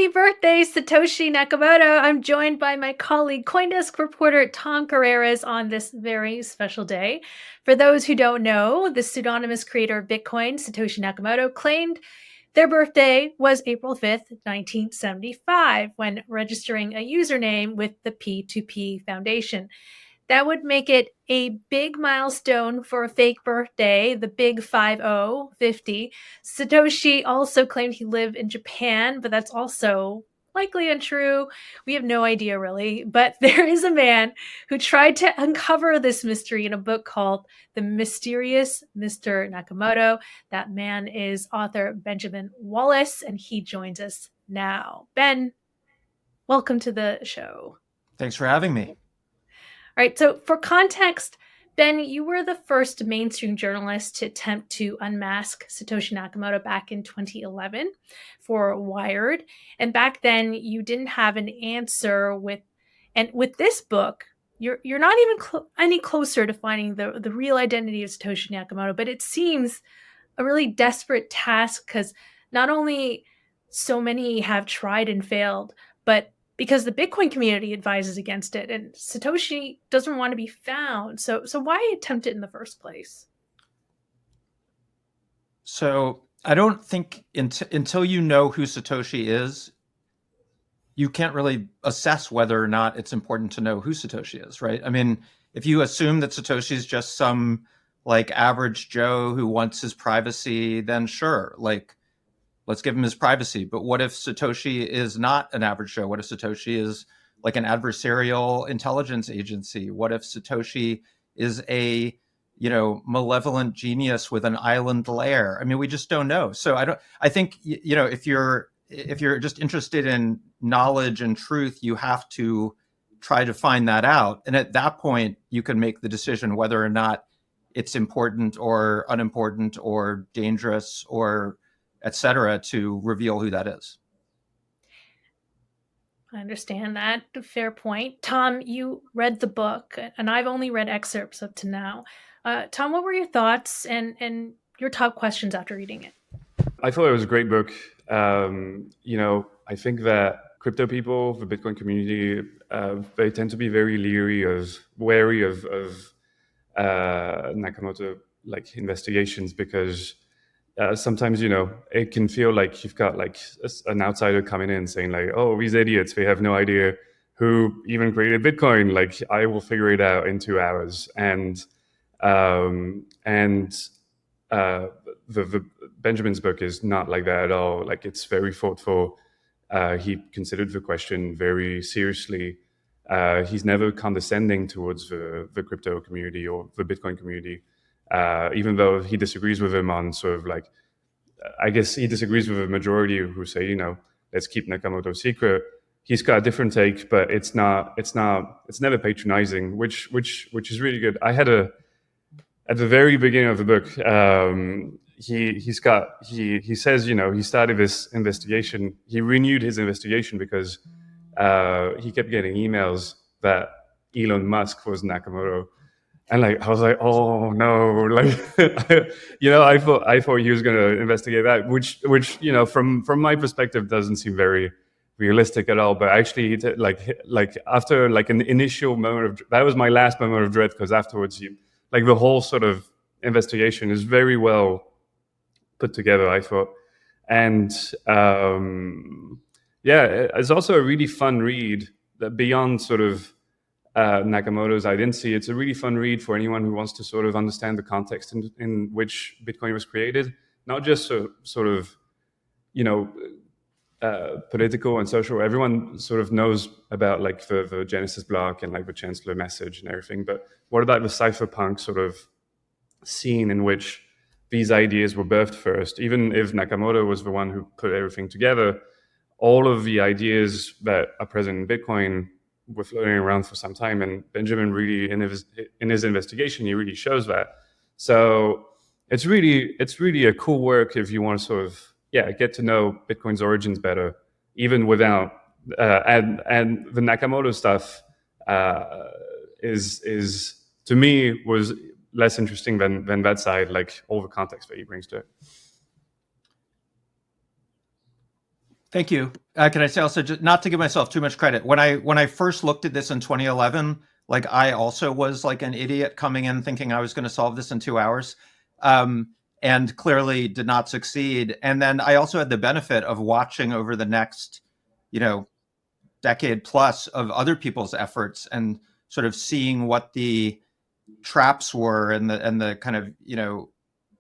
Happy birthday, Satoshi Nakamoto. I'm joined by my colleague, CoinDesk reporter Tom Carreras on this very special day. For those who don't know, the pseudonymous creator of Bitcoin, Satoshi Nakamoto, claimed their birthday was April 5th, 1975, when registering a username with the P2P Foundation. That would make it a big milestone for a fake birthday, the big 50. Satoshi also claimed he lived in Japan, but that's also likely untrue. We have no idea really. But there is a man who tried to uncover this mystery in a book called The Mysterious Mr. Nakamoto. That man is author Benjamin Wallace, and he joins us now. Ben, welcome to the show. Thanks for having me. All right, so for context, Ben, you were the first mainstream journalist to attempt to unmask Satoshi Nakamoto back in 2011 for Wired. And back then, you didn't have an answer with this book, you're not even any closer to finding the real identity of Satoshi Nakamoto, but it seems a really desperate task because not only so many have tried and failed, but because the Bitcoin community advises against it, and Satoshi doesn't want to be found. So why attempt it in the first place? So I don't think until you know who Satoshi is, you can't really assess whether or not it's important to know who Satoshi is, right? I mean, if you assume that Satoshi is just some like average Joe who wants his privacy, then sure, like, let's give him his privacy. But what if Satoshi is not an average Joe? What if Satoshi is like an adversarial intelligence agency? What if Satoshi is a, malevolent genius with an island lair? I mean, we just don't know. So I think, if you're just interested in knowledge and truth, you have to try to find that out. And at that point, you can make the decision whether or not it's important or unimportant or dangerous or et cetera, to reveal who that is. I understand that. Fair point. Tom, you read the book, and I've only read excerpts up to now. Tom, what were your thoughts and your top questions after reading it? I thought it was a great book. I think that crypto people, the Bitcoin community, they tend to be very wary of Nakamoto like investigations because sometimes, it can feel like you've got like an outsider coming in saying like, oh, these idiots, they have no idea who even created Bitcoin. Like, I will figure it out in 2 hours. And the Benjamin's book is not like that at all. Like, it's very thoughtful. He considered the question very seriously. He's never condescending towards the crypto community or the Bitcoin community. Even though he disagrees with him on sort of like, I guess he disagrees with a majority who say, let's keep Nakamoto secret. He's got a different take, but it's never patronizing, which is really good. At the very beginning of the book, he says, he started this investigation. He renewed his investigation because he kept getting emails that Elon Musk was Nakamoto. And like, I was like, oh no, like, I thought he was going to investigate that, which, from my perspective, doesn't seem very realistic at all. But actually, like after like an initial moment that was my last moment of dread, because afterwards, the whole sort of investigation is very well put together, I thought. And it's also a really fun read that beyond sort of Nakamoto's identity. It's a really fun read for anyone who wants to sort of understand the context in which Bitcoin was created, not just sort of, political and social. Everyone sort of knows about like the Genesis block and like the Chancellor message and everything. But what about the cypherpunk sort of scene in which these ideas were birthed first? Even if Nakamoto was the one who put everything together, all of the ideas that are present in Bitcoin were floating around for some time, and Benjamin really, in his investigation, he really shows that. So it's really a cool work if you want to sort of get to know Bitcoin's origins better, even without and the Nakamoto stuff is to me was less interesting than that side, like all the context that he brings to it. Thank you. Can I say also, just not to give myself too much credit, when I first looked at this in 2011, like I also was like an idiot coming in thinking I was going to solve this in 2 hours, and clearly did not succeed. And then I also had the benefit of watching over the next, decade plus of other people's efforts and sort of seeing what the traps were and the kind of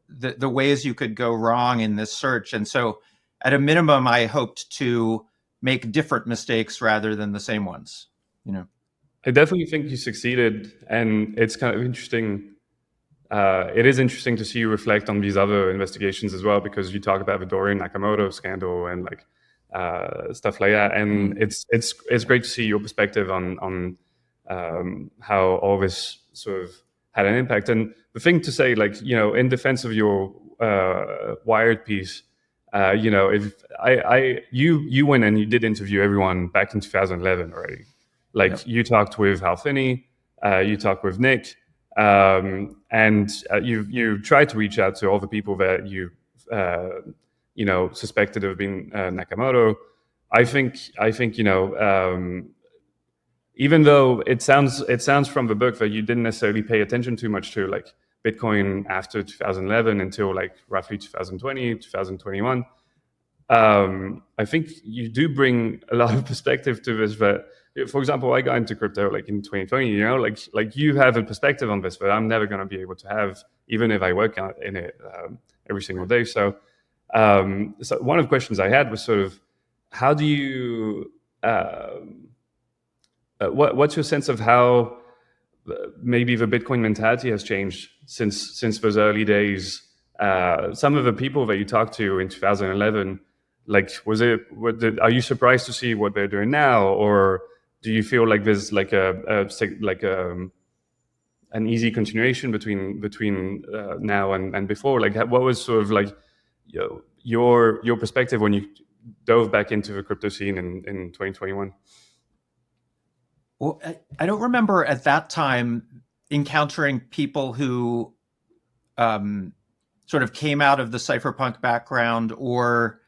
the ways you could go wrong in this search. And so at a minimum, I hoped to make different mistakes rather than the same ones. I definitely think you succeeded, and it's kind of interesting. It is interesting to see you reflect on these other investigations as well, because you talk about the Dorian Nakamoto scandal and like stuff like that, and it's great to see your perspective on how all this sort of had an impact. And the thing to say, like, in defense of your Wired piece, if you went and you did interview everyone back in 2011 already. Like, yep. You talked with Hal Finney, you talked with Nick, and you tried to reach out to all the people that you suspected of being Nakamoto. I think even though it sounds from the book that you didn't necessarily pay attention too much to like Bitcoin after 2011 until like roughly 2020, 2021. I think you do bring a lot of perspective to this. That, for example, I got into crypto like in 2020. Like you have a perspective on this that I'm never going to be able to have, even if I work in it every single day. So one of the questions I had was sort of, how do you what's your sense of how maybe the Bitcoin mentality has changed since those early days? Some of the people that you talked to in 2011, like, are you surprised to see what they're doing now, or do you feel like there's like an easy continuation between now and before? Like, what was sort of like your perspective when you dove back into the crypto scene in 2021? Well, I don't remember at that time encountering people who sort of came out of the cypherpunk background or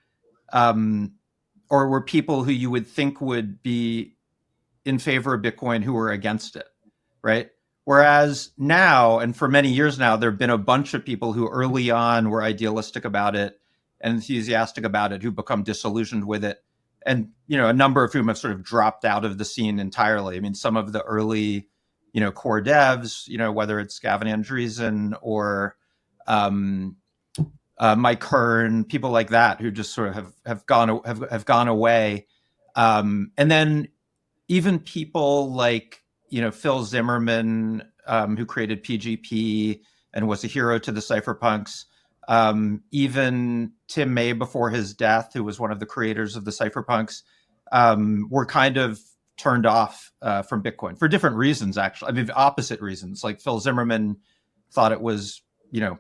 were people who you would think would be in favor of Bitcoin who were against it, right? Whereas now, and for many years now, there have been a bunch of people who early on were idealistic about it, enthusiastic about it, who become disillusioned with it. And, a number of whom have sort of dropped out of the scene entirely. I mean, some of the early, core devs, whether it's Gavin Andreessen or Mike Kern, people like that, who just sort of have gone away. And then even people like, Phil Zimmerman, who created PGP and was a hero to the cypherpunks. Even Tim May before his death, who was one of the creators of the cypherpunks, were kind of turned off from Bitcoin for different reasons, actually. I mean, opposite reasons. Like Phil Zimmerman thought it was,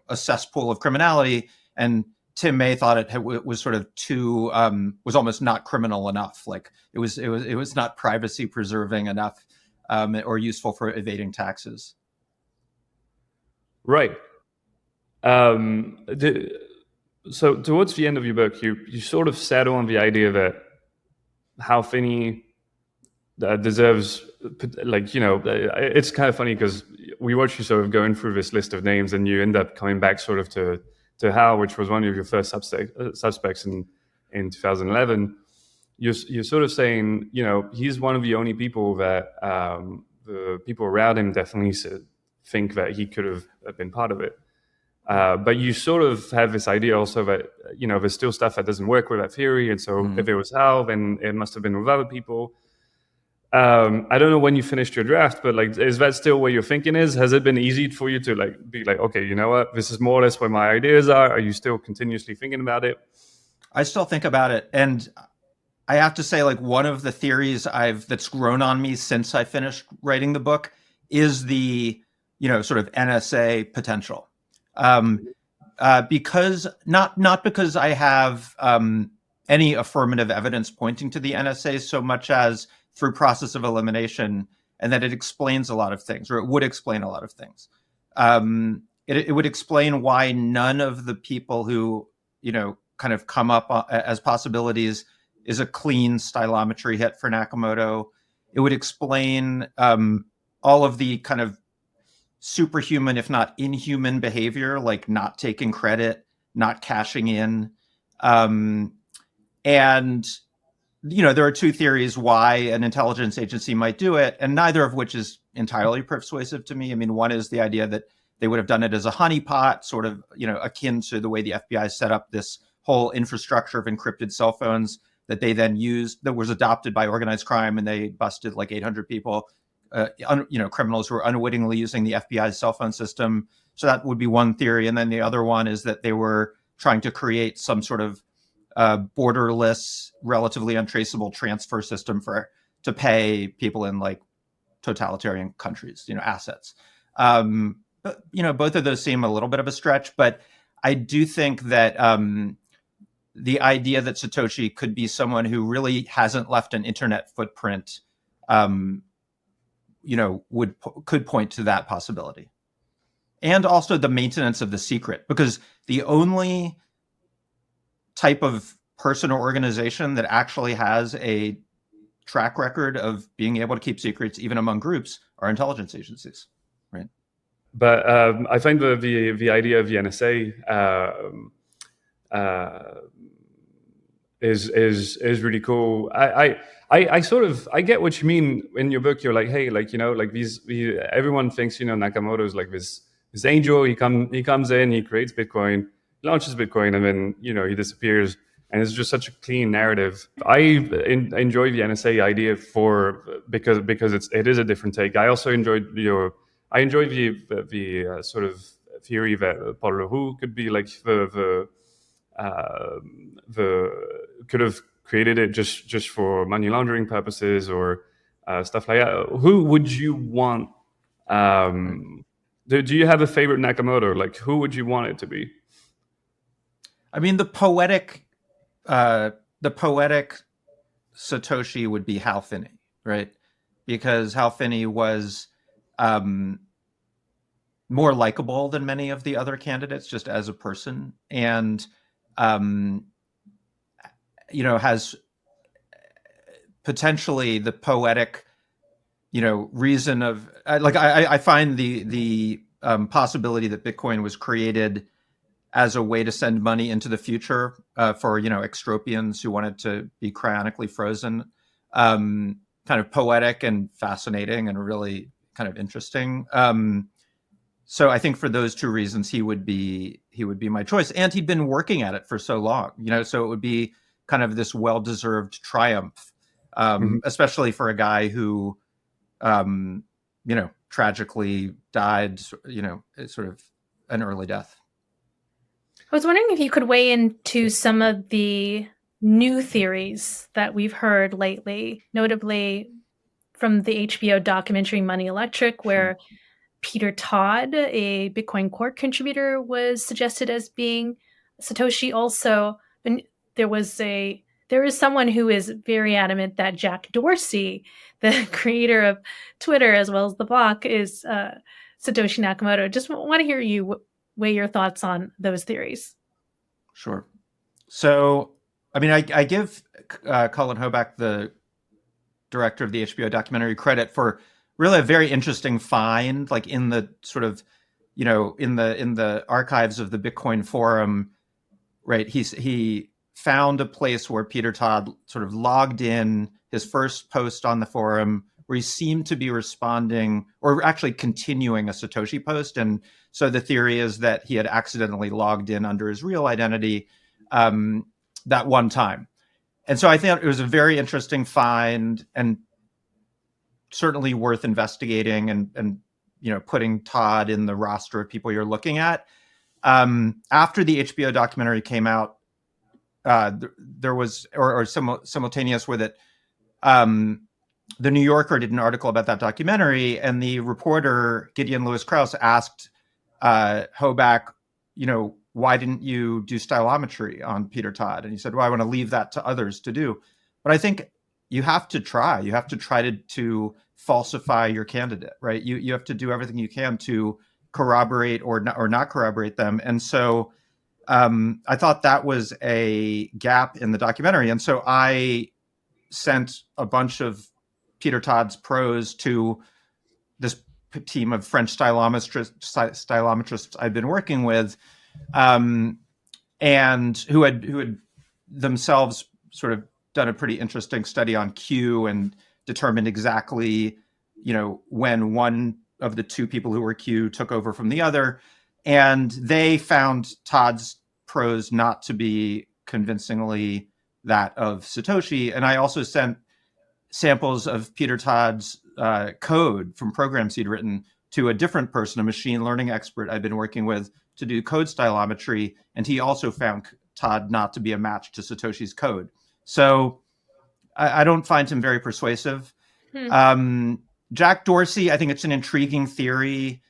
a cesspool of criminality, and Tim May thought it was sort of too, was almost not criminal enough. Like it was not privacy preserving enough, or useful for evading taxes. Right. So towards the end of your book, you sort of settle on the idea that Hal Finney deserves, like, it's kind of funny because we watch you sort of going through this list of names and you end up coming back sort of to Hal, which was one of your first suspects in 2011. You're sort of saying, he's one of the only people that the people around him definitely think that he could have been part of it. But you sort of have this idea also that, there's still stuff that doesn't work with that theory. And so if it was Hal, then it must have been with other people. I don't know when you finished your draft, but like, is that still where your thinking is? Has it been easy for you to like be like, okay, you know what, this is more or less where my ideas are? Are you still continuously thinking about it? I still think about it. And I have to say, like, one of the theories that's grown on me since I finished writing the book is the, sort of NSA potential. Because not because I have any affirmative evidence pointing to the NSA so much as through process of elimination, and that it explains a lot of things, or it would explain a lot of things. It would explain why none of the people who, kind of come up as possibilities is a clean stylometry hit for Nakamoto. It would explain all of the kind of superhuman, if not inhuman behavior, like not taking credit, not cashing in. And, there are two theories why an intelligence agency might do it, and neither of which is entirely persuasive to me. I mean, one is the idea that they would have done it as a honeypot, sort of, akin to the way the FBI set up this whole infrastructure of encrypted cell phones that they then used, that was adopted by organized crime, and they busted like 800 people, criminals who were unwittingly using the FBI's cell phone system. So that would be one theory. And then the other one is that they were trying to create some sort of borderless, relatively untraceable transfer system to pay people in like totalitarian countries, assets. But, both of those seem a little bit of a stretch, but I do think that the idea that Satoshi could be someone who really hasn't left an internet footprint, could point to that possibility. And also the maintenance of the secret, because the only type of person or organization that actually has a track record of being able to keep secrets, even among groups, are intelligence agencies, right? But I find the idea of the NSA is really cool. I sort of get what you mean in your book. You're like, hey, like everyone thinks Nakamoto is like this angel. He comes in, he creates Bitcoin, launches Bitcoin, and then he disappears. And it's just such a clean narrative. I enjoy the NSA idea because it is a different take. I also enjoyed the sort of theory that Paul Leroux could be like the could have created it just for money laundering purposes or stuff like that. Who would you want? Do you have a favorite Nakamoto? Like, who would you want it to be? I mean, the poetic Satoshi would be Hal Finney, right? Because Hal Finney was more likable than many of the other candidates, just as a person, and has potentially the poetic, reason of I find the possibility that Bitcoin was created as a way to send money into the future for extropians who wanted to be cryonically frozen, kind of poetic and fascinating and really kind of interesting. So I think for those two reasons, he would be my choice, and he'd been working at it for so long, so it would be kind of this well-deserved triumph, especially for a guy who, tragically died, sort of an early death. I was wondering if you could weigh into some of the new theories that we've heard lately, notably from the HBO documentary Money Electric, where Peter Todd, a Bitcoin Core contributor, was suggested as being Satoshi also. And there is someone who is very adamant that Jack Dorsey, the creator of Twitter as well as the block, is Satoshi Nakamoto. Just want to hear you weigh your thoughts on those theories. Sure. So, I mean, I give Colin Hoback, the director of the HBO documentary, credit for really a very interesting find, like in the sort of, in the archives of the Bitcoin forum, right? He found a place where Peter Todd sort of logged in his first post on the forum, where he seemed to be responding or actually continuing a Satoshi post. And so the theory is that he had accidentally logged in under his real identity that one time. And so I think it was a very interesting find and certainly worth investigating and putting Todd in the roster of people you're looking at. After the HBO documentary came out, there was, or simultaneous with it, the New Yorker did an article about that documentary, and the reporter, Gideon Lewis Krauss, asked Hoback, why didn't you do stylometry on Peter Todd? And he said, well, I want to leave that to others to do. But I think you have to try. You have to try to falsify your candidate, right? You have to do everything you can to corroborate or not corroborate them. And so I thought that was a gap in the documentary. And so I sent a bunch of Peter Todd's prose to this team of French stylometrists I've been working with, and who had themselves sort of done a pretty interesting study on Q and determined exactly, when one of the two people who were Q took over from the other. And they found Todd's prose not to be convincingly that of Satoshi. And I also sent samples of Peter Todd's code from programs he'd written to a different person, a machine learning expert I've been working with to do code stylometry. And he also found Todd not to be a match to Satoshi's code. So I don't find him very persuasive. Jack Dorsey, I think it's an intriguing theory.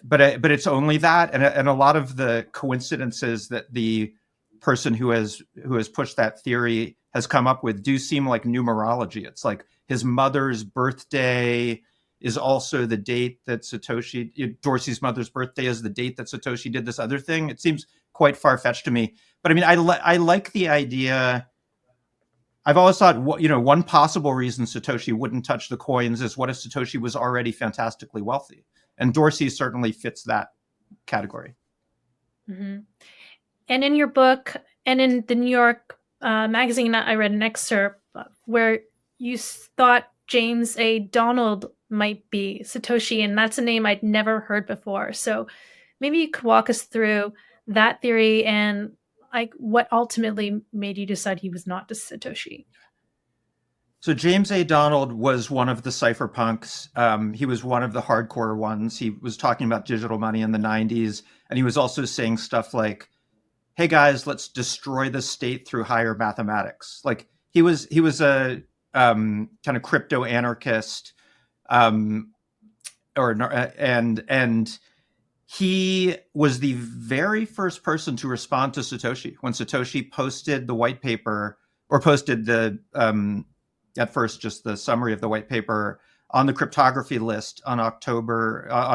But it's only that, and a lot of the coincidences that the person who has pushed that theory has come up with do seem like numerology. It's like his mother's birthday is also the date that Dorsey's mother's birthday is the date that Satoshi did this other thing. It seems quite far-fetched to me. But I mean, I like the idea. I've always thought, one possible reason Satoshi wouldn't touch the coins is what if Satoshi was already fantastically wealthy? And Dorsey certainly fits that category. Mm-hmm. And in your book, and in the New York Magazine, I read an excerpt where you thought James A. Donald might be Satoshi, and that's a name I'd never heard before. So maybe you could walk us through that theory and like what ultimately made you decide he was not Satoshi. So James A. Donald was one of the cypherpunks. He was one of the hardcore ones. He was talking about digital money in the 90s. And he was also saying stuff like, hey guys, let's destroy the state through higher mathematics. Like he was a kind of crypto anarchist, and he was the very first person to respond to Satoshi when Satoshi posted the white paper, or posted the at first just the summary of the white paper on the cryptography list on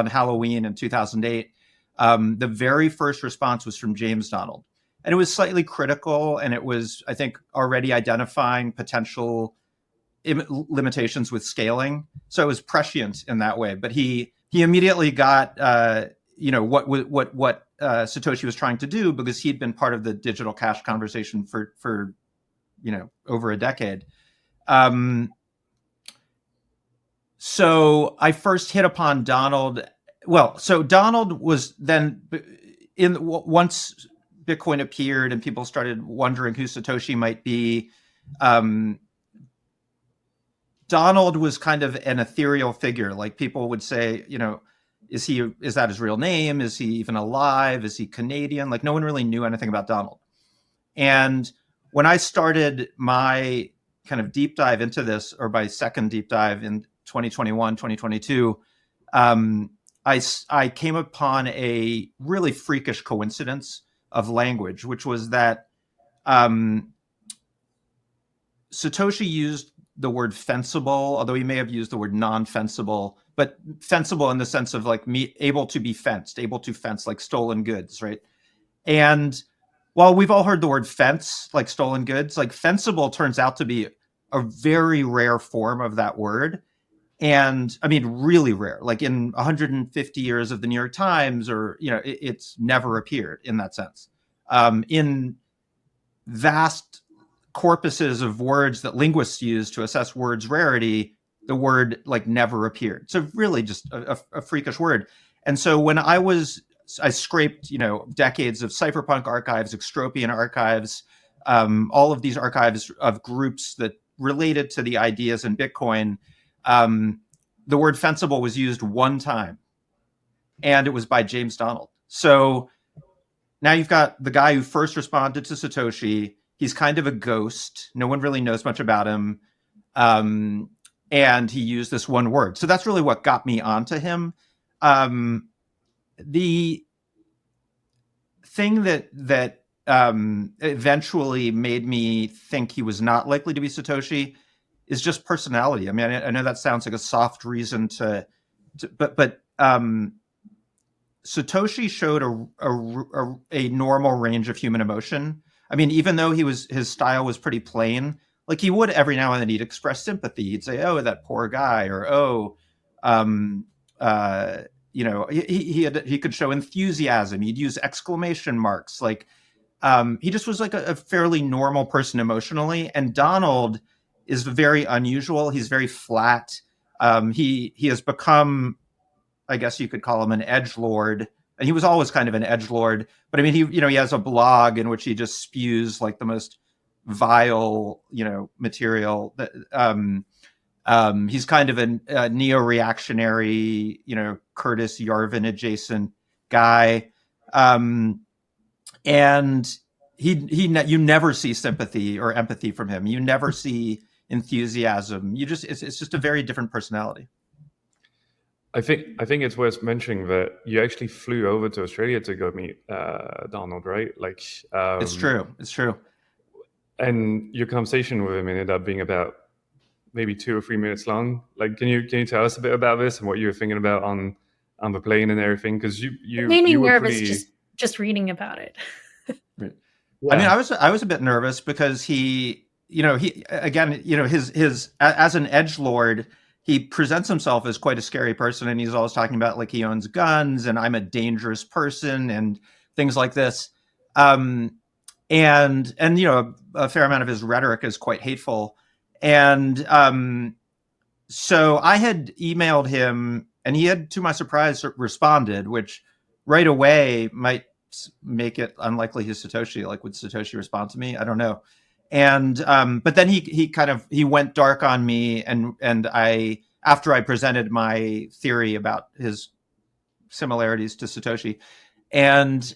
Halloween in 2008. The very first response was from James Donald. And it was slightly critical, and it was, I think, already identifying potential limitations with scaling. So it was prescient in that way. But he immediately got what Satoshi was trying to do, because he'd been part of the digital cash conversation for over a decade. So I first hit upon Donald. Well, so Donald was then once Bitcoin appeared and people started wondering who Satoshi might be. Donald was kind of an ethereal figure. Like people would say, is that his real name? Is he even alive? Is he Canadian? Like no one really knew anything about Donald. And when I started my kind of deep dive into this, or my second deep dive in 2021, 2022, I came upon a really freakish coincidence of language, which was that Satoshi used the word fensible, although he may have used the word non-fensible, but fensible in the sense of like able to be fenced, able to fence, like stolen goods, right? And while we've all heard the word fence, like stolen goods, like fensible turns out to be a very rare form of that word. And I mean, really rare, like in 150 years of the New York Times, or, it's never appeared in that sense. In vast corpuses of words that linguists use to assess words' rarity, the word like never appeared. So really just a freakish word. And so when I scraped, decades of cypherpunk archives, extropian archives, all of these archives of groups that related to the ideas in Bitcoin, the word fensible was used one time, and it was by James Donald. So now you've got the guy who first responded to Satoshi. He's kind of a ghost. No one really knows much about him. And he used this one word. So that's really what got me onto him. The thing that eventually made me think he was not likely to be Satoshi is just personality. I mean, I know that sounds like a soft reason but Satoshi showed a normal range of human emotion. I mean, even though his style was pretty plain, like he would every now and then he'd express sympathy. He'd say, "Oh, that poor guy," or "Oh, um, he could show enthusiasm. He'd use exclamation marks. Like he just was like a fairly normal person emotionally. And Donald is very unusual. He's very flat. He has become, I guess you could call him an edgelord, and he was always kind of an edgelord. But I mean, he has a blog in which he just spews like the most vile, material. That he's kind of a neo-reactionary, Curtis Yarvin adjacent guy, and you never see sympathy or empathy from him. You never see enthusiasm. It's just a very different personality. I think it's worth mentioning that you actually flew over to Australia to go meet Donald, right? Like, it's true. And your conversation with him ended up being about maybe 2 or 3 minutes long. Like, can you tell us a bit about this and what you were thinking about on the plane and everything? Because you made me you were nervous pretty... just reading about it. Right. Yeah. I mean, I was a bit nervous because he again, his as an edgelord, he presents himself as quite a scary person, and he's always talking about like he owns guns and I'm a dangerous person and things like this. And a fair amount of his rhetoric is quite hateful. And so I had emailed him, and he had, to my surprise, responded, which right away might make it unlikely he's Satoshi. Like, would Satoshi respond to me? I don't know. And but then he went dark on me, and I, after I presented my theory about his similarities to Satoshi, and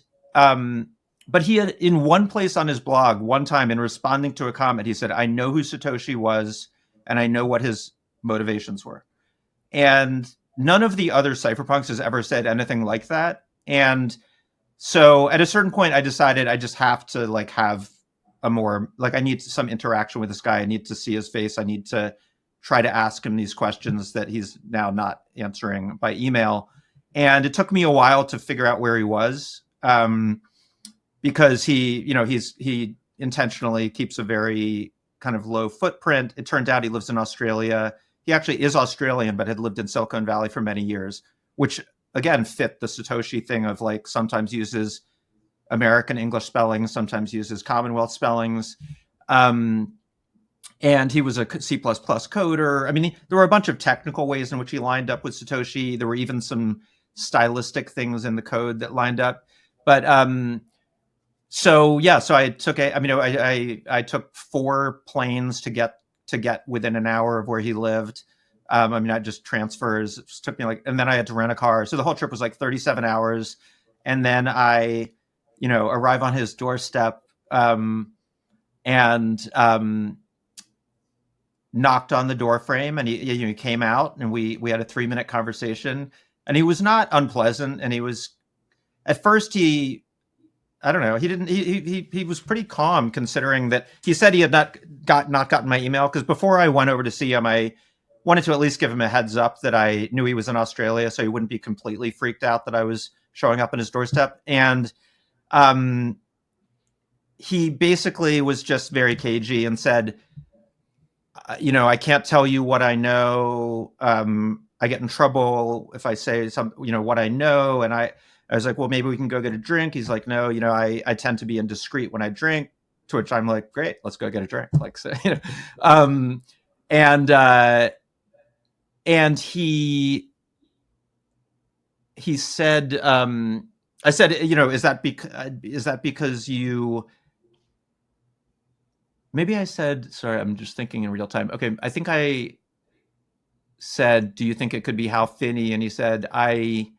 but he had, in one place on his blog, one time in responding to a comment, he said, "I know who Satoshi was, and I know what his motivations were." And none of the other cypherpunks has ever said anything like that. And so at a certain point, I decided I just have to like have a more, like, I need some interaction with this guy. I need to see his face. I need to try to ask him these questions that he's now not answering by email. And it took me a while to figure out where he was, because he intentionally keeps a very kind of low footprint. It turned out he lives in Australia. He actually is Australian, but had lived in Silicon Valley for many years, which again fit the Satoshi thing of like sometimes uses American English spellings, sometimes uses Commonwealth spellings. And he was a C++ coder. I mean, there were a bunch of technical ways in which he lined up with Satoshi. There were even some stylistic things in the code that lined up. But so I took I took 4 planes to get within an hour of where he lived. Not just transfers. It just took me and then I had to rent a car. So the whole trip was like 37 hours. And then I, arrive on his doorstep, and knocked on the door frame, and he came out, and we had a 3-minute conversation, and he was not unpleasant. And he was, at first I don't know, he was pretty calm, considering that he said he had not gotten my email, because before I went over to see him, I wanted to at least give him a heads up that I knew he was in Australia, so he wouldn't be completely freaked out that I was showing up on his doorstep. And he basically was just very cagey and said, I can't tell you what I know. I get in trouble if I say what I know. And I was like, well, maybe we can go get a drink. He's like, no, I tend to be indiscreet when I drink. To which I'm like, great, let's go get a drink. Like, so, and he said, I said, is that because you? Maybe I said, sorry, I'm just thinking in real time. Okay, I think I said, do you think it could be Hal Finney? And he said, I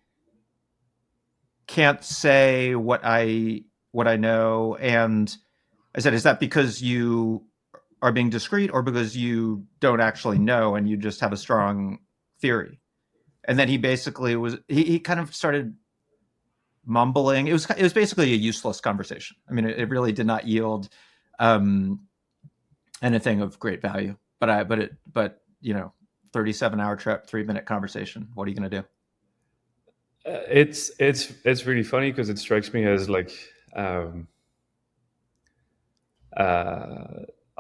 can't say what I know. And I said, is that because you are being discreet, or because you don't actually know and you just have a strong theory? And then he basically he kind of started mumbling. It was basically a useless conversation. I mean, it really did not yield anything of great value. But 37-hour trip, 3-minute conversation. What are you going to do? It's really funny because it strikes me as like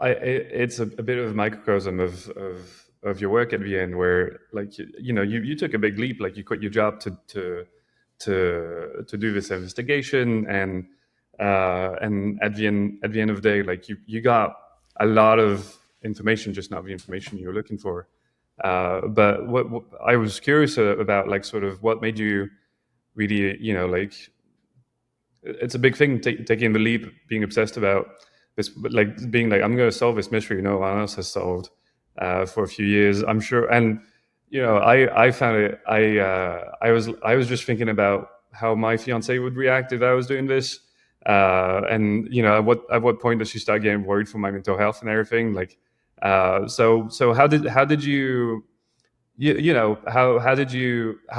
it's a bit of a microcosm of your work at the end, where like you took a big leap, like you quit your job to do this investigation, and at the end of the day, like you got a lot of information, just not the information you were looking for. But what I was curious about, like sort of what made you really, like it's a big thing, taking the leap, being obsessed about this, but like being like, I'm going to solve this mystery no one else has solved for a few years, I'm sure. And I found it. I was just thinking about how my fiance would react if I was doing this, and at what point does she start getting worried for my mental health and everything? Like, so how did you how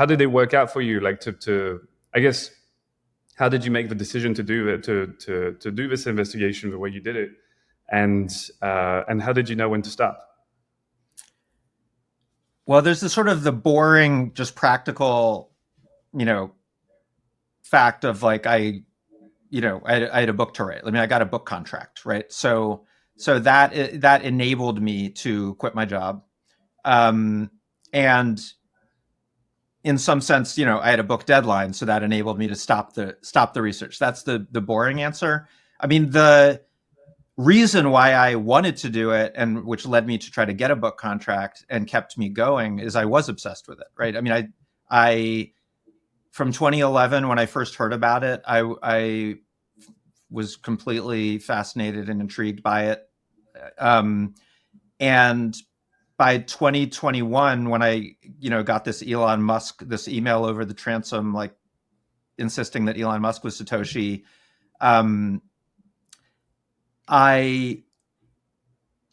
did it work out for you? Like to I guess, how did you make the decision to do it, to do this investigation the way you did it, and how did you know when to stop? Well, there's the sort of the boring, just practical, fact of like I had a book to write. I mean, I got a book contract, right? So that enabled me to quit my job, and in some sense, I had a book deadline, so that enabled me to stop the research. That's the boring answer. I mean, the reason why I wanted to do it, and which led me to try to get a book contract and kept me going, is I was obsessed with it, right? I mean, I from 2011, when I first heard about it, I was completely fascinated and intrigued by it. And by 2021, when I, got this Elon Musk, this email over the transom, like insisting that Elon Musk was Satoshi, I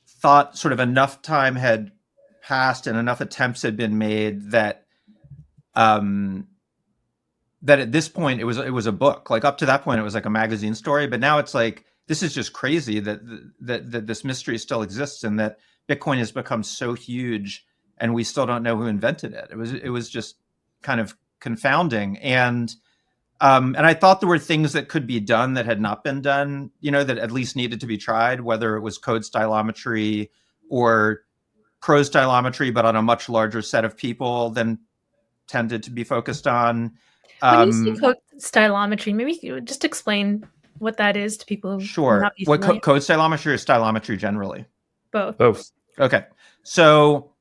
thought sort of enough time had passed and enough attempts had been made that that at this point it was a book. Like up to that point, it was like a magazine story, but now it's like, this is just crazy that this mystery still exists, and that Bitcoin has become so huge and we still don't know who invented it. It was just kind of confounding. And I thought there were things that could be done that had not been done, that at least needed to be tried, whether it was code stylometry or prose stylometry, but on a much larger set of people than tended to be focused on. When you say code stylometry, maybe you would just explain what that is to people who Sure. not be What familiar. code stylometry or stylometry generally? Both. Okay. So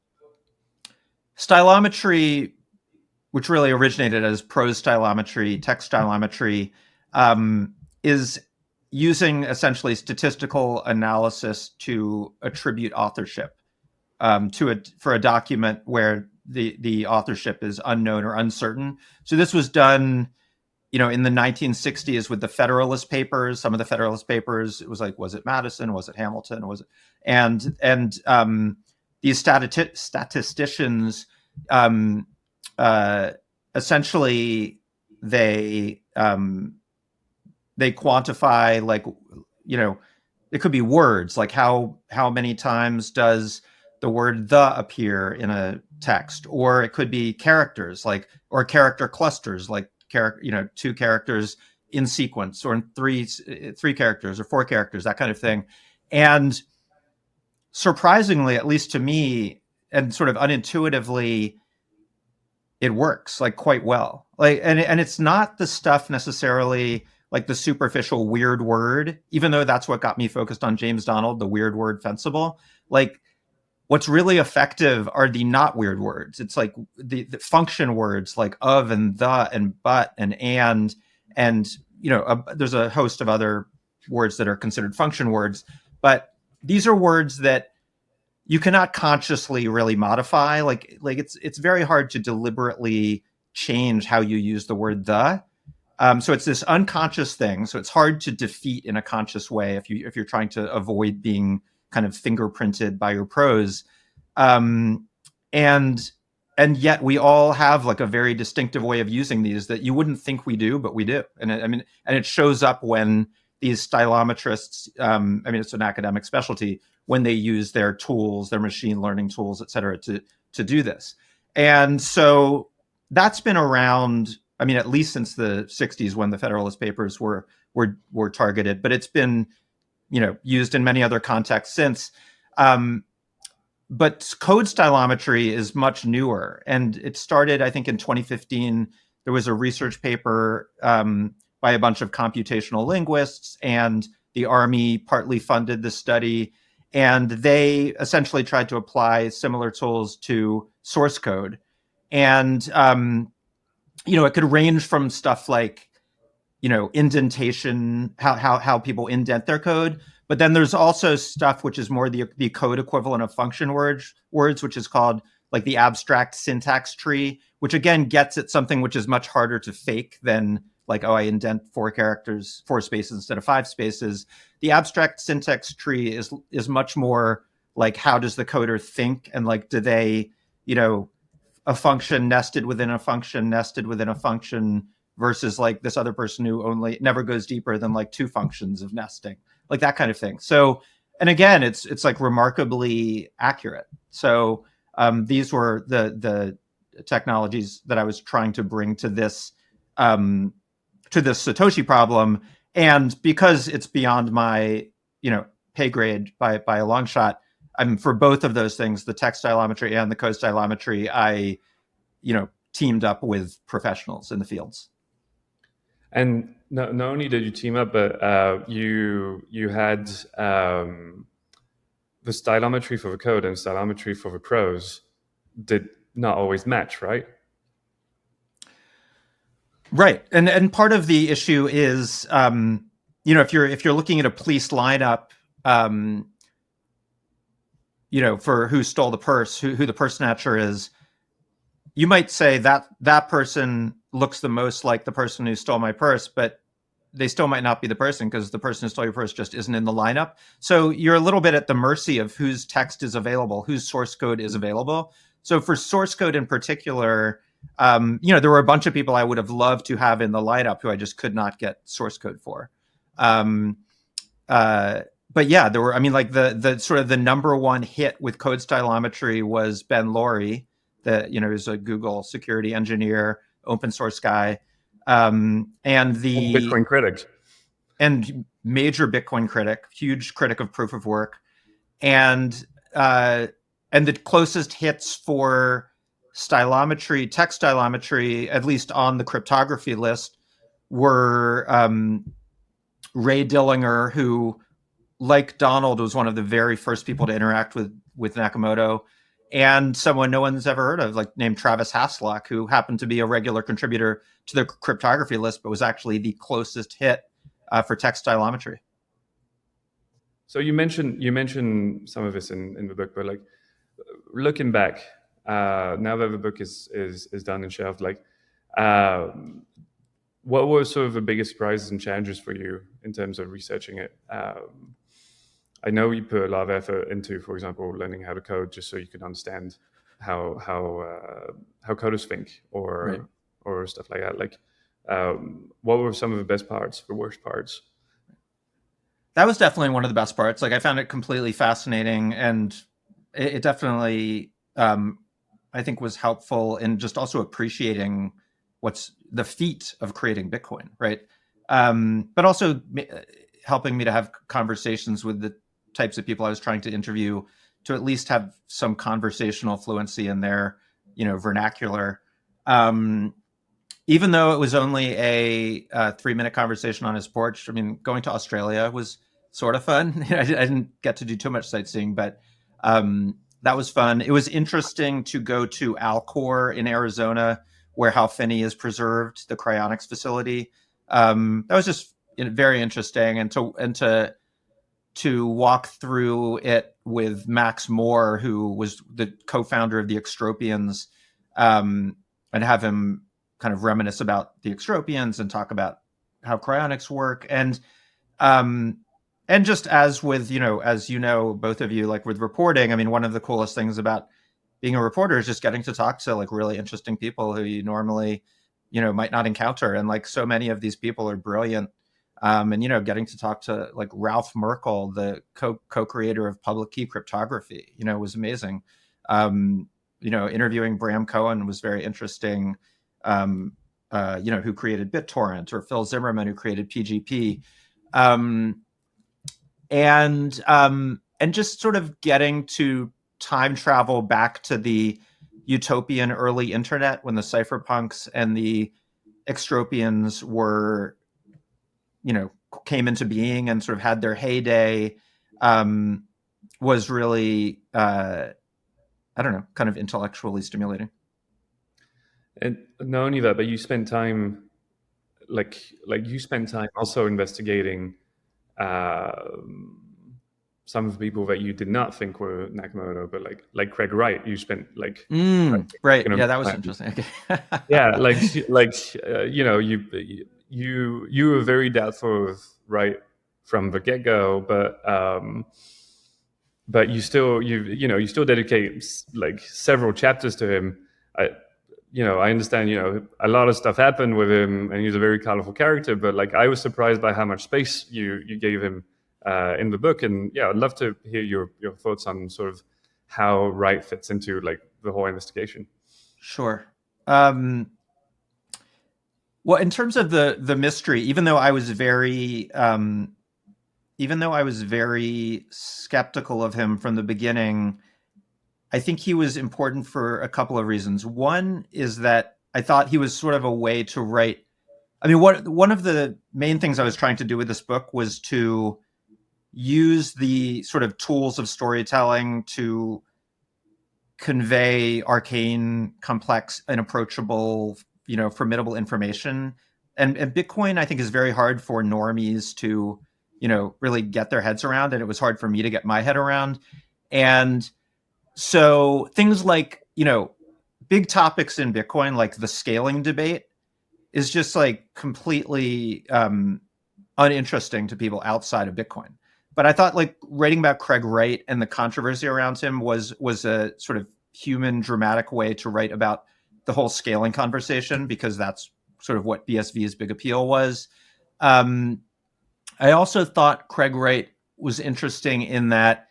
stylometry, which really originated as prose stylometry, text stylometry, is using essentially statistical analysis to attribute authorship for a document where the authorship is unknown or uncertain. So this was done, in the 1960s with the Federalist Papers. Some of the Federalist Papers, it was like, was it Madison? Was it Hamilton? Was it? And these statisticians, essentially, they quantify, like, it could be words, like how many times does the word "the" appear in a text, or it could be characters, or character clusters, like two characters in sequence, or in three characters or four characters, that kind of thing. And surprisingly, at least to me, and sort of unintuitively, it works like quite well. Like, and it's not the stuff necessarily like the superficial weird word, even though that's what got me focused on James Donald, the weird word fencible. Like, what's really effective are the not weird words. It's like the function words, like of and the and but and there's a host of other words that are considered function words, but these are words that you cannot consciously really modify. Like it's very hard to deliberately change how you use the word the. So it's this unconscious thing. So it's hard to defeat in a conscious way if you're trying to avoid being kind of fingerprinted by your prose. And yet we all have like a very distinctive way of using these that you wouldn't think we do, but we do. And and it shows up when these stylometrists, it's an academic specialty, when they use their tools, their machine learning tools, et cetera, to do this. And so that's been around I mean, at least since the 60s when the Federalist Papers were targeted, but it's been, used in many other contexts since. But code stylometry is much newer, and it started, I think, in 2015. There was a research paper by a bunch of computational linguists, and the Army partly funded the study, and they essentially tried to apply similar tools to source code. And it could range from stuff like, indentation, how people indent their code. But then there's also stuff which is more the code equivalent of function words, which is called like the abstract syntax tree, which again gets at something which is much harder to fake than like, I indent 4 spaces instead of 5 spaces. The abstract syntax tree is much more like, how does the coder think? And like, do they, a function nested within a function nested within a function versus like this other person who only never goes deeper than like 2 functions of nesting, like that kind of thing. So, and again, it's like remarkably accurate. So these were the technologies that I was trying to bring to this Satoshi problem. And because it's beyond my, pay grade by a long shot, for both of those things, the text stylometry and the code stylometry, I, teamed up with professionals in the fields. And not only did you team up, but you had the stylometry for the code and stylometry for the prose did not always match, right? Right, and part of the issue is, if you're looking at a police lineup, for who stole the purse, who the purse snatcher is, you might say that person looks the most like the person who stole my purse, but they still might not be the person because the person who stole your purse just isn't in the lineup. So you're a little bit at the mercy of whose text is available, whose source code is available. So for source code in particular, there were a bunch of people I would have loved to have in the lineup who I just could not get source code for. But yeah, there were, the sort of the number one hit with code stylometry was Ben Laurie, who's a Google security engineer, open source guy. And the Bitcoin critic. And major Bitcoin critic, huge critic of proof of work. And the closest hits for stylometry, text stylometry, at least on the cryptography list, were Ray Dillinger, who, like Donald, was one of the very first people to interact with Nakamoto, and someone no one's ever heard of, like named Travis Haslock, who happened to be a regular contributor to the cryptography list, but was actually the closest hit for text stylometry. So you mentioned some of this in the book, but like looking back, now that the book is done and shelved, like what were sort of the biggest surprises and challenges for you in terms of researching it? I know you put a lot of effort into, for example, learning how to code just so you could understand how coders think or stuff like that. Like, what were some of the best parts, the worst parts? That was definitely one of the best parts. Like, I found it completely fascinating, and it definitely, I think, was helpful in just also appreciating what's the feat of creating Bitcoin, right? But also helping me to have conversations with the types of people I was trying to interview, to at least have some conversational fluency in their, vernacular. Even though it was only a 3-minute conversation on his porch, going to Australia was sort of fun. I didn't get to do too much sightseeing, but that was fun. It was interesting to go to Alcor in Arizona, where Hal Finney is preserved, the cryonics facility. That was just very interesting, and to walk through it with Max Moore, who was the co-founder of the Extropians, and have him kind of reminisce about the Extropians and talk about how cryonics work. And just as with, as both of you, like with reporting, one of the coolest things about being a reporter is just getting to talk to like really interesting people who you normally, might not encounter. And like so many of these people are brilliant. And, getting to talk to like Ralph Merkle, the co-creator of public key cryptography, was amazing. Interviewing Bram Cohen was very interesting. who created BitTorrent, or Phil Zimmerman, who created PGP, and just sort of getting to time travel back to the utopian early internet when the cypherpunks and the extropians were, came into being and sort of had their heyday, was really, I don't know, kind of intellectually stimulating. And not only that, but you spent time, also investigating some of the people that you did not think were Nakamoto, but like Craig Wright. You spent right. Yeah, that was interesting. Okay. Yeah, you were very doubtful of Wright from the get-go, but you still dedicate like several chapters to him. I understand, a lot of stuff happened with him and he's a very colorful character, but like I was surprised by how much space you gave him in the book. And yeah, I'd love to hear your thoughts on sort of how Wright fits into like the whole investigation. Sure. Well, in terms of the mystery, even though I was very skeptical of him from the beginning, I think he was important for a couple of reasons. One is that I thought he was sort of a way to write. I mean, one of the main things I was trying to do with this book was to use the sort of tools of storytelling to convey arcane, complex, inapproachable, formidable information. And Bitcoin, I think, is very hard for normies to, really get their heads around. And it was hard for me to get my head around. And so things like, big topics in Bitcoin, like the scaling debate, is just like completely uninteresting to people outside of Bitcoin. But I thought like writing about Craig Wright and the controversy around him was a sort of human, dramatic way to write about the whole scaling conversation, because that's sort of what BSV's big appeal was. I also thought Craig Wright was interesting in that,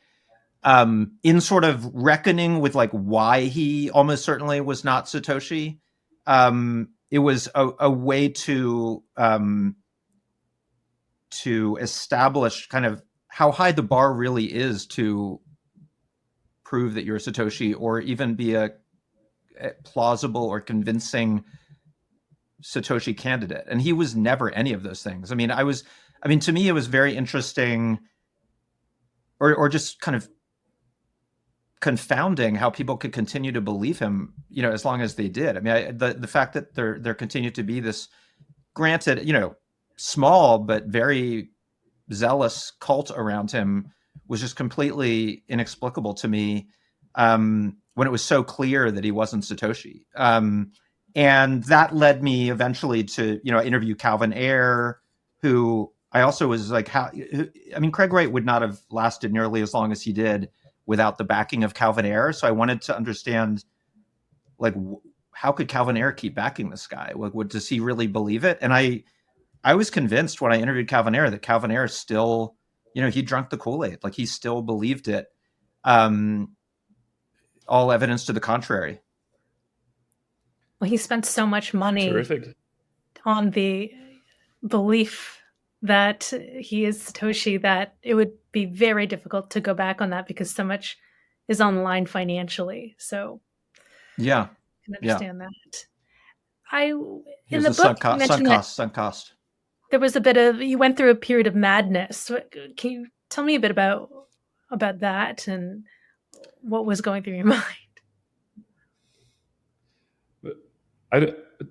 in sort of reckoning with like why he almost certainly was not Satoshi, it was a way to establish kind of how high the bar really is to prove that you're a Satoshi, or even be a plausible or convincing Satoshi candidate. And he was never any of those things. I mean, to me, it was very interesting, or just kind of confounding how people could continue to believe him, as long as they did. I mean, the fact that there continued to be this, granted, small but very zealous cult around him was just completely inexplicable to me, when it was so clear that he wasn't Satoshi. And that led me eventually to, interview Calvin Ayre, who I also was like, Craig Wright would not have lasted nearly as long as he did without the backing of Calvin Ayre. So I wanted to understand, like, how could Calvin Ayre keep backing this guy? Like, does he really believe it? And I was convinced when I interviewed Calvin Ayre that Calvin Ayre still, he drank the Kool-Aid. Like, he still believed it. All evidence to the contrary. Well, he spent so much money on the belief that he is Satoshi that it would be very difficult to go back on that, because so much is on the line financially. So yeah, I can understand that. Sunk cost. There was a bit of, you went through a period of madness. Can you tell me a bit about that and what was going through your mind?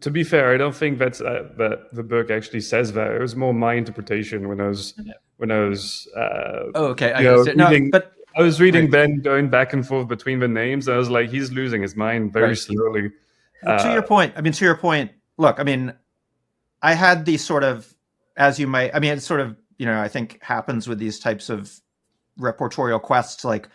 To be fair, I don't think that the book actually says that. It was more my interpretation when I was okay. I was reading Ben going back and forth between the names. And I was like, he's losing his mind very slowly. To your point, look, I had these sort of, as you might, it's sort of, I think happens with these types of reportorial quests. Like,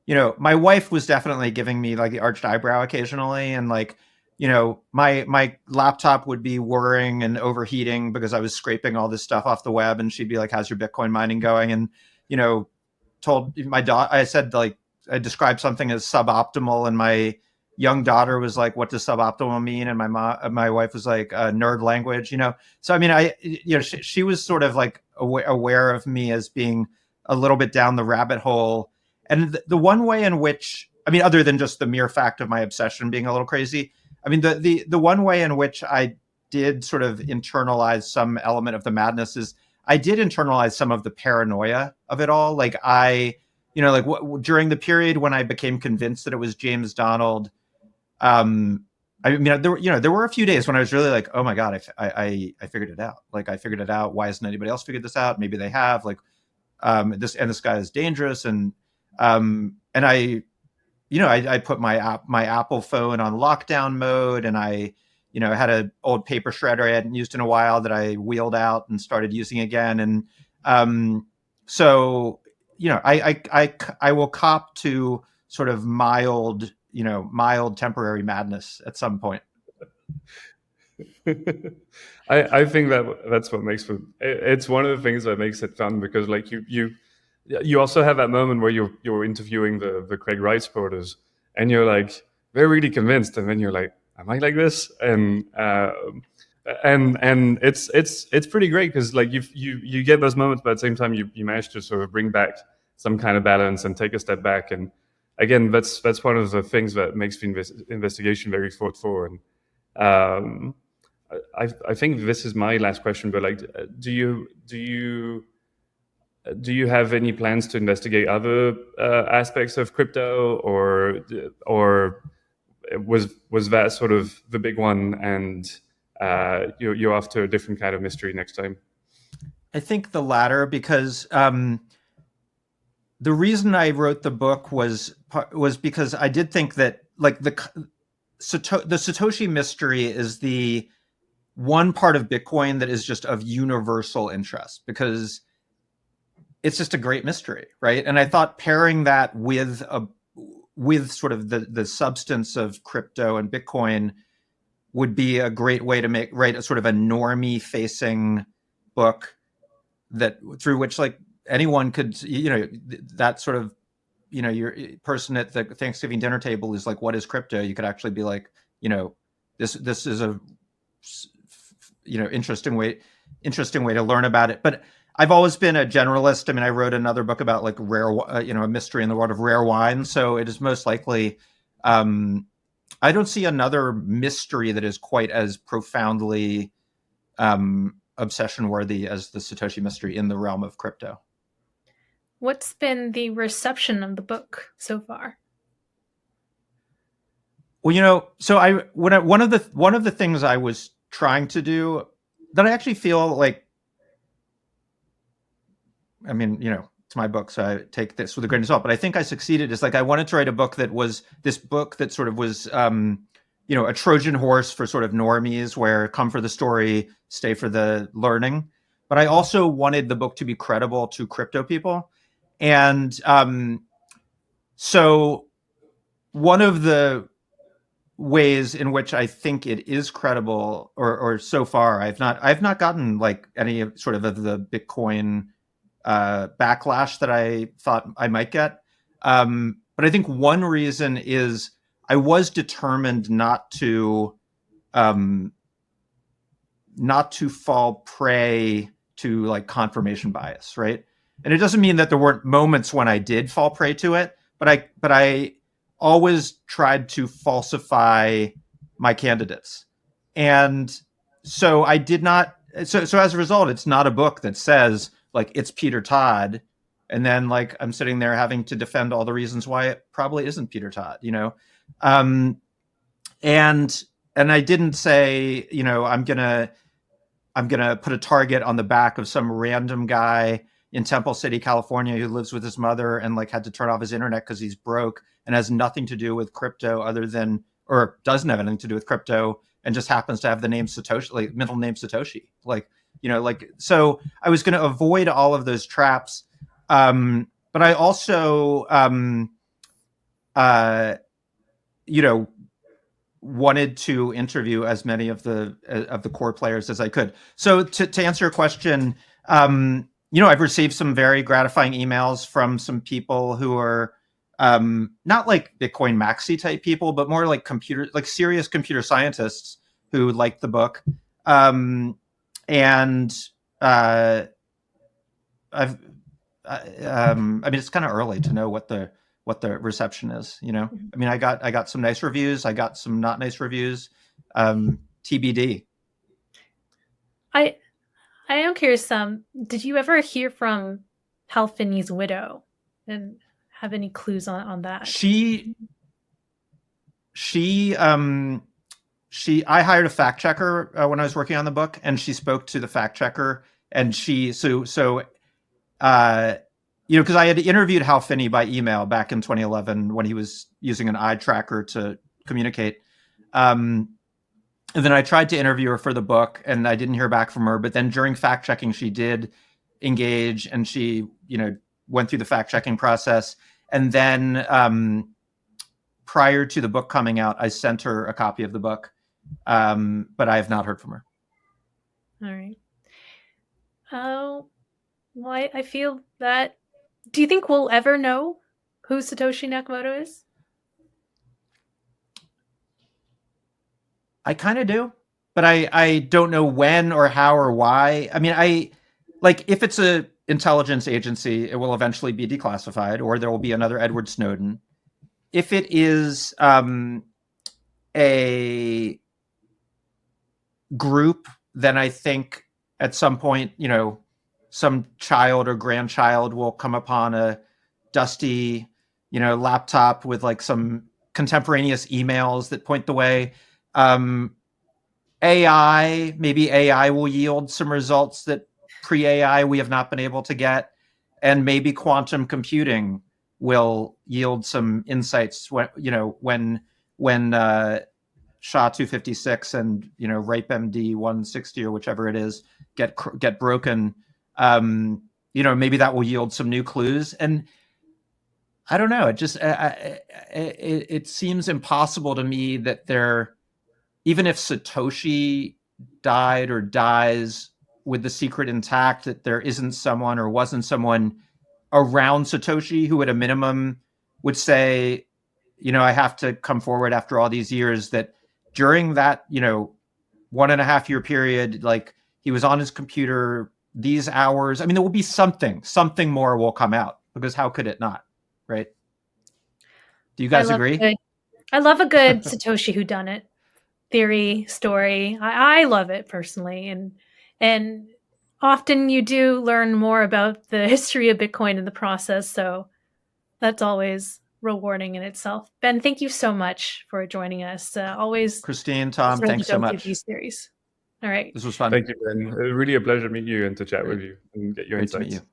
my wife was definitely giving me like the arched eyebrow occasionally, and like, my laptop would be whirring and overheating because I was scraping all this stuff off the web, and she'd be like, "How's your Bitcoin mining going?" And told my daughter, I said, like, I described something as suboptimal, and my young daughter was like, "What does suboptimal mean?" And my wife was like, "Nerd language," you know. So I mean, she was sort of like aware of me as being a little bit down the rabbit hole. And the one way in which, I mean, other than just the mere fact of my obsession being a little crazy, I mean, the one way in which I did sort of internalize some element of the madness is I did internalize some of the paranoia of it all. Like during the period when I became convinced that it was James Donald, I mean, there were a few days when I was really like, oh my God, I figured it out. Like, I figured it out. Why hasn't anybody else figured this out? Maybe they have. Like, this guy is dangerous. And I put my Apple phone on lockdown mode, and I had an old paper shredder I hadn't used in a while that I wheeled out and started using again. And so I will cop to sort of mild temporary madness at some point. I think that's what makes it's one of the things that makes it fun, because like you also have that moment where you're interviewing the Craig Wright supporters, and you're like, they're really convinced, and then you're like, am I like this? And it's pretty great, because like you get those moments, but at the same time you manage to sort of bring back some kind of balance and take a step back. And again, that's one of the things that makes the investigation very thoughtful. And I think this is my last question, but like, do you have any plans to investigate other aspects of crypto, or was that sort of the big one, and you're off to a different kind of mystery next time? I think the latter, because the reason I wrote the book was because I did think that like the Satoshi mystery is the one part of Bitcoin that is just of universal interest, because it's just a great mystery, right? And I thought pairing that with sort of the substance of crypto and Bitcoin would be a great way to write a sort of a normie facing book through which like anyone could, that sort of, your person at the Thanksgiving dinner table is like, what is crypto? You could actually be like, this is a, interesting way to learn about it. But I've always been a generalist. I mean, I wrote another book about like rare, a mystery in the world of rare wine. So it is most likely, I don't see another mystery that is quite as profoundly obsession worthy as the Satoshi mystery in the realm of crypto. What's been the reception of the book so far? Well, so one of the things I was trying to do that I actually feel like, I mean, it's my book, so I take this with a grain of salt, but I think I succeeded. Is like, I wanted to write a book that was this book that sort of was, a Trojan horse for sort of normies, where come for the story, stay for the learning. But I also wanted the book to be credible to crypto people. And so one of the ways in which I think it is credible, or so far, I've not gotten like any sort of the Bitcoin backlash that I thought I might get. But I think one reason is I was determined not to fall prey to like confirmation bias, right? And it doesn't mean that there weren't moments when I did fall prey to it, but I always tried to falsify my candidates. And so I did not, so as a result, it's not a book that says like, it's Peter Todd, and then like I'm sitting there having to defend all the reasons why it probably isn't Peter Todd, and I didn't say, I'm gonna put a target on the back of some random guy in Temple City, California, who lives with his mother and like had to turn off his internet because he's broke and has nothing to do with crypto or doesn't have anything to do with crypto, and just happens to have the name Satoshi, like middle name Satoshi, so I was going to avoid all of those traps. But I also, wanted to interview as many of the core players as I could. So to answer your question, I've received some very gratifying emails from some people who are not like Bitcoin maxi type people, but more like serious computer scientists who liked the book. And I mean, it's kind of early to know what the reception is. You know, I mean, I got some nice reviews, I got some not nice reviews. TBD. I am curious. Did you ever hear from Hal Finney's widow, and have any clues on that? I hired a fact checker when I was working on the book, and she spoke to the fact checker, and you know, because I had interviewed Hal Finney by email back in 2011 when he was using an eye tracker to communicate. And then I tried to interview her for the book, and I didn't hear back from her. But then during fact checking, she did engage, and she, you know, went through the fact checking process. And then prior to the book coming out, I sent her a copy of the book, but I have not heard from her. All right. Well, I feel that. Do you think we'll ever know who Satoshi Nakamoto is? I kind of do, but I don't know when or how or why. I mean, if it's a intelligence agency, it will eventually be declassified, or there will be another Edward Snowden. If it is a group, then I think at some point, you know, some child or grandchild will come upon a dusty, you know, laptop with like some contemporaneous emails that point the way. Maybe AI will yield some results that pre-AI we have not been able to get, and maybe quantum computing will yield some insights when, you know, when SHA-256 and, you know, RIPE-MD 160 or whichever it is get broken. You know, maybe that will yield some new clues. And I don't know. It just it seems impossible to me that even if Satoshi died or dies with the secret intact, that there isn't someone or wasn't someone around Satoshi who at a minimum would say, you know, I have to come forward after all these years that during that, you know, 1.5 year period, like he was on his computer these hours. I mean, there will be something more will come out, because how could it not? Right. Do you guys agree? I love a good Satoshi whodunit theory story. I love it personally, and often you do learn more about the history of Bitcoin in the process, so that's always rewarding in itself. Ben, thank you so much for joining us. Always, Christine, Tom, thanks so much. These theories. All right, this was fun. Thank you, Ben. Really a pleasure to meet you and to chat with you and get your insights. Great to meet you.